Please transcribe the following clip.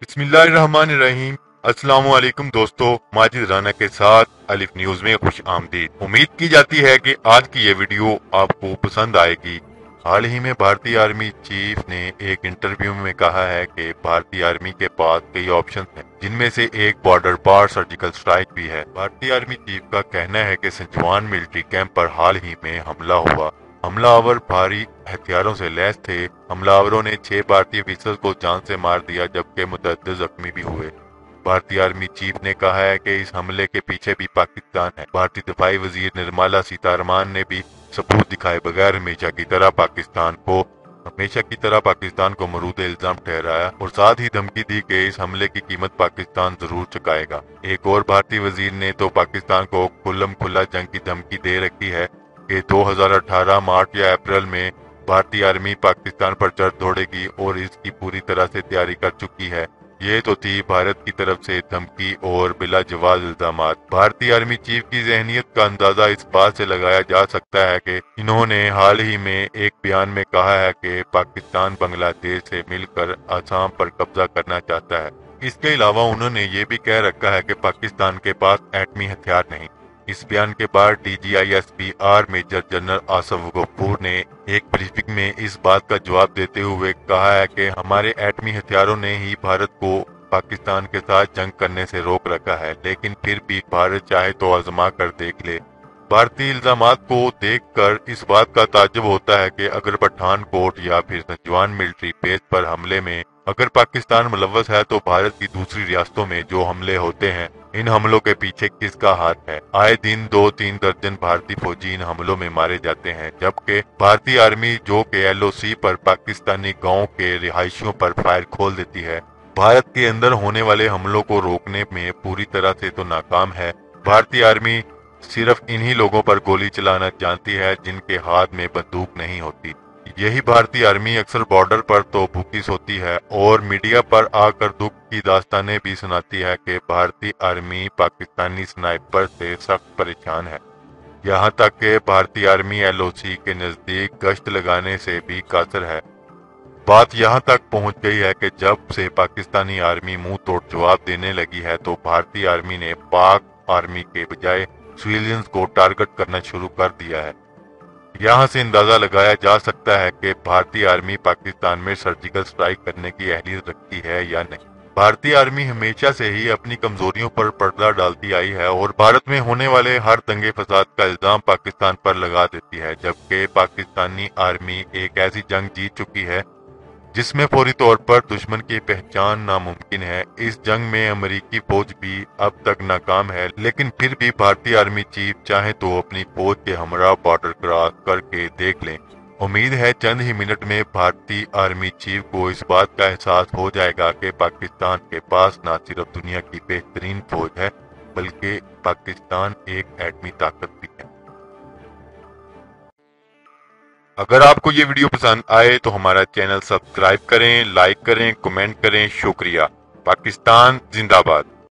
बिस्मिल्लाहिर्रहमानिर्रहीम। अस्सलाम वालेकुम दोस्तों, माजिद राना के साथ अलिफ न्यूज में खुश आमदीद। उम्मीद की जाती है कि आज की ये वीडियो आपको पसंद आएगी। हाल ही में भारतीय आर्मी चीफ ने एक इंटरव्यू में कहा है कि भारतीय आर्मी के पास कई ऑप्शन हैं, जिनमें से एक बॉर्डर पार सर्जिकल स्ट्राइक भी है। भारतीय आर्मी चीफ का कहना है कि संजवान मिलिट्री कैंप पर हाल ही में हमला हुआ। हमलावर भारी हथियारों से लैस थे। हमलावरों ने 6 भारतीय अफसर को जान से मार दिया, जबकि मुतअद्दिद जख्मी भी हुए। भारतीय आर्मी चीफ ने कहा है कि इस हमले के पीछे भी पाकिस्तान है। भारतीय दिफाई वजीर निर्मला सीतारमण ने भी सबूत दिखाए बगैर हमेशा की तरह पाकिस्तान को मरूद इल्जाम ठहराया और साथ ही धमकी दी कि इस हमले की कीमत पाकिस्तान जरूर चुकाएगा। एक और भारतीय वजीर ने तो पाकिस्तान को खुल्लम खुल्ला जंग की धमकी दे रखी है कि 2018 मार्च या अप्रैल में भारतीय आर्मी पाकिस्तान पर चढ़ दौड़ेगी और इसकी पूरी तरह से तैयारी कर चुकी है। ये तो थी भारत की तरफ से धमकी और बिला जवाब इल्जामात। भारतीय आर्मी चीफ की जहनीत का अंदाजा इस बात से लगाया जा सकता है कि इन्होंने हाल ही में एक बयान में कहा है कि पाकिस्तान बांग्लादेश से मिलकर असम पर कब्जा करना चाहता है। इसके अलावा उन्होंने ये भी कह रखा है कि पाकिस्तान के पास एटमी हथियार नहीं। इस बयान के बाद DGISPR major general Asif Ghafoor ने एक ब्रीफिंग में इस बात का जवाब देते हुए कहा है कि हमारे एटमी हथियारों ने ही भारत को पाकिस्तान के साथ जंग करने से रोक रखा है, लेकिन फिर भी भारत चाहे तो आजमा कर देख ले। भारतीय इल्जामात को देखकर इस बात का ताज्जुब होता है कि अगर पठानकोट या फिर संजवान मिलिट्री बेस पर हमले में अगर पाकिस्तान मुलव्वस है, तो भारत की दूसरी रियासतों में जो हमले होते हैं, इन हमलों के पीछे किसका हाथ है? आए दिन 2-3 दर्जन भारतीय फौजी इन हमलों में मारे जाते हैं, जबकि भारतीय आर्मी जो के LOC पर पाकिस्तानी गाँव के रिहायशियों पर फायर खोल देती है। भारत के अंदर होने वाले हमलों को रोकने में पूरी तरह से तो नाकाम है। भारतीय आर्मी सिर्फ इन्हीं लोगों पर गोली चलाना जानती है जिनके हाथ में बंदूक नहीं होती। यही भारतीय आर्मी अक्सर बॉर्डर पर तो भूखी सोती है और मीडिया पर आकर दुख की दास्तानें भी सुनाती है कि भारतीय आर्मी पाकिस्तानी स्नाइपर से सख्त परेशान है। यहाँ तक कि भारतीय आर्मी LOC के नजदीक गश्त लगाने से भी कासर है। बात यहाँ तक पहुँच गई है कि जब से पाकिस्तानी आर्मी मुंह तोड़ जवाब देने लगी है, तो भारतीय आर्मी ने पाक आर्मी के बजाय सिविलियंस को टारगेट करना शुरू कर दिया है। यहाँ से अंदाजा लगाया जा सकता है कि भारतीय आर्मी पाकिस्तान में सर्जिकल स्ट्राइक करने की अहलियत रखती है या नहीं। भारतीय आर्मी हमेशा से ही अपनी कमजोरियों पर पर्दा डालती आई है और भारत में होने वाले हर दंगे फसाद का इल्जाम पाकिस्तान पर लगा देती है, जबकि पाकिस्तानी आर्मी एक ऐसी जंग जीत चुकी है जिसमें फौरी तौर पर दुश्मन की पहचान नामुमकिन है। इस जंग में अमेरिकी फौज भी अब तक नाकाम है, लेकिन फिर भी भारतीय आर्मी चीफ चाहे तो अपनी फौज के हमरा बॉर्डर क्रॉस करके देख लें। उम्मीद है चंद ही मिनट में भारतीय आर्मी चीफ को इस बात का एहसास हो जाएगा कि पाकिस्तान के पास न सिर्फ दुनिया की बेहतरीन फौज है, बल्कि पाकिस्तान एक एटमी ताकत भी है। अगर आपको ये वीडियो पसंद आए तो हमारा चैनल सब्सक्राइब करें, लाइक करें, कमेंट करें। शुक्रिया। पाकिस्तान जिंदाबाद।